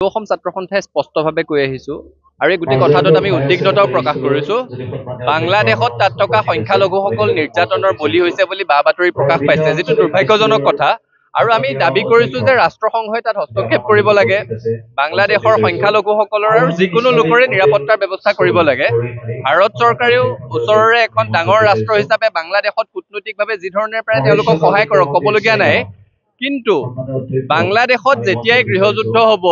অসম ছাত্ৰ সন্থাই স্পষ্টভাৱে কৈ আহিছোঁ আৰু এই গোটেই কথাটোত আমি উদ্বিগ্নতাও প্ৰকাশ কৰিছোঁ। বাংলাদেশত তাত থকা সংখ্যালঘুসকল নিৰ্যাতনৰ বলি হৈছে বুলি বা বাতৰি প্ৰকাশ পাইছে, যিটো দুৰ্ভাগ্যজনক কথা। আৰু আমি দাবী কৰিছোঁ যে ৰাষ্ট্ৰসংঘই তাত হস্তক্ষেপ কৰিব লাগে, বাংলাদেশৰ সংখ্যালঘুসকলৰ আৰু যিকোনো লোকৰে নিৰাপত্তাৰ ব্যৱস্থা কৰিব লাগে। ভাৰত চৰকাৰেও ওচৰৰে এখন ডাঙৰ ৰাষ্ট্ৰ হিচাপে বাংলাদেশত কূটনৈতিকভাৱে যি ধৰণে পাৰে তেওঁলোকক সহায় কৰক, ক'বলগীয়া নাই। কিন্তু বাংলাদেশত যেতিয়াই গৃহযুদ্ধ হ'ব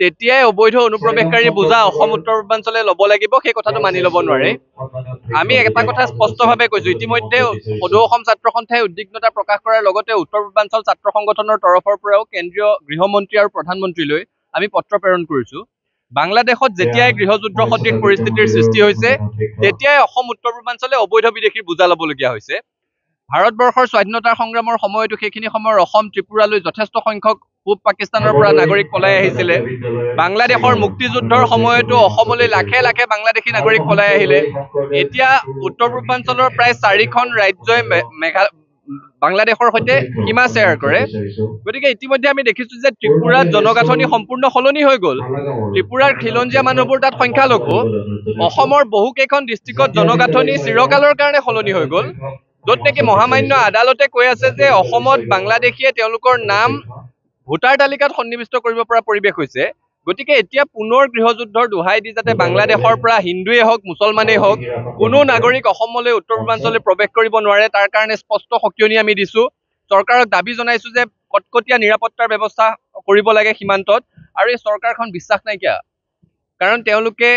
তেতিয়াই অবৈধ অনুপ্ৰৱেশকাৰী বোজা অসম উত্তৰ পূৰ্বাঞ্চলে ল'ব লাগিব, সেই কথাটো মানি ল'ব নোৱাৰে। আমি এটা কথা স্পষ্টভাৱে কৈছোঁ, ইতিমধ্যে সদৌ অসম ছাত্ৰ সন্থাই উদ্বিগ্নতা প্ৰকাশ কৰাৰ লগতে উত্তৰ পূৰ্বাঞ্চল ছাত্ৰ সংগঠনৰ তৰফৰ পৰাও কেন্দ্ৰীয় গৃহমন্ত্ৰী আৰু প্ৰধানমন্ত্ৰীলৈ আমি পত্ৰ প্ৰেৰণ কৰিছোঁ। বাংলাদেশত যেতিয়াই গৃহযুদ্ধ সদৃশ পৰিস্থিতিৰ সৃষ্টি হৈছে তেতিয়াই অসম উত্তৰ পূৰ্বাঞ্চলে অবৈধ বিদেশীৰ বোজা ল'বলগীয়া হৈছে। ভাৰতবৰ্ষৰ স্বাধীনতাৰ সংগ্ৰামৰ সময়তো সেইখিনি সময়ৰ অসম ত্ৰিপুৰালৈ যথেষ্ট সংখ্যক পূব পাকিস্তানৰ পৰা নাগৰিক পলাই আহিছিলে। বাংলাদেশৰ মুক্তিযুদ্ধৰ সময়তো অসমলৈ লাখে লাখে বাংলাদেশী নাগৰিক পলাই আহিলে। এতিয়া উত্তৰ পূৰ্বাঞ্চলৰ প্ৰায় 4খন ৰাজ্যই বাংলাদেশৰ সৈতে সীমা শ্বেয়াৰ কৰে। গতিকে ইতিমধ্যে আমি দেখিছোঁ যে ত্ৰিপুৰাত জনগাঁথনি সম্পূৰ্ণ সলনি হৈ গ'ল। ত্ৰিপুৰাৰ খিলঞ্জীয়া মানুহবোৰ তাত সংখ্যালঘু। অসমৰ বহুকেইখন ডিষ্ট্ৰিক্টত জনগাঁথনি চিৰকালৰ কাৰণে সলনি হৈ গ'ল, য'ত নেকি মহামান্য আদালতে কৈ আছে যে অসমত বাংলাদেশীয়ে তেওঁলোকৰ নাম ভোটাৰ তালিকাত সন্নিৱিষ্ট কৰিব পৰা পৰিৱেশ হৈছে। গতিকে এতিয়া পুনৰ গৃহযুদ্ধৰ দোহাই দি যাতে বাংলাদেশৰ পৰা হিন্দুৱেই হওক মুছলমানেই হওক কোনো নাগৰিক অসমলৈ উত্তৰ পূৰ্বাঞ্চললৈ প্ৰৱেশ কৰিব নোৱাৰে, তাৰ কাৰণে স্পষ্ট সকিয়নি আমি দিছোঁ। চৰকাৰক দাবী জনাইছোঁ যে কটকটীয়া নিৰাপত্তাৰ ব্যৱস্থা কৰিব লাগে সীমান্তত। আৰু এই চৰকাৰখন বিশ্বাস নাইকিয়া, কাৰণ তেওঁলোকে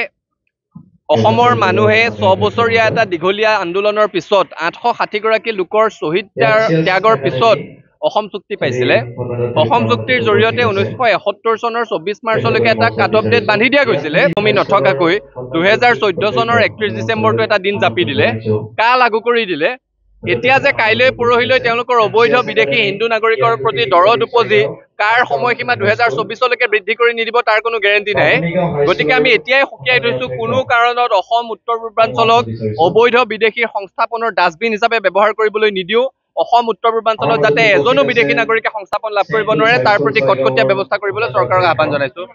অসমৰ মানুহে 6 বছৰীয়া এটা দীঘলীয়া আন্দোলনৰ পিছত 860গৰাকী লোকৰ শ্বহীদ ত্যাগৰ পিছত অসম চুক্তি পাইছিলে। অসম চুক্তিৰ জৰিয়তে 1971 চনৰ 24 মাৰ্চলৈকে এটা কাট অফ ডেট বান্ধি দিয়া গৈছিলে। আমি নথকাকৈ 2014 চনৰ 31 ডিচেম্বৰটো এটা দিন জাপি দিলে, কাল আগু কৰি দিলে। এতিয়া যে কাইলৈ পৰহিলৈ তেওঁলোকৰ অবৈধ বিদেশী হিন্দু নাগৰিকৰ প্ৰতি দৰদ উপজি কাৰ সময়সীমা 2024লৈকে বৃদ্ধি কৰি নিদিব তাৰ কোনো গেৰেণ্টি নাই। গতিকে আমি এতিয়াই সকীয়াই থৈছোঁ, কোনো কাৰণত অসম উত্তৰ পূৰ্বাঞ্চলক অবৈধ বিদেশীৰ সংস্থাপনৰ ডাষ্টবিন হিচাপে ব্যৱহাৰ কৰিবলৈ নিদিওঁ। অসম উত্তৰ পূৰ্বাঞ্চলত যাতে এজনো বিদেশী নাগৰিকে সংস্থাপন লাভ কৰিব নোৱাৰে তাৰ প্ৰতি কটকটীয়া ব্যৱস্থা কৰিবলৈ চৰকাৰক আহ্বান জনাইছোঁ।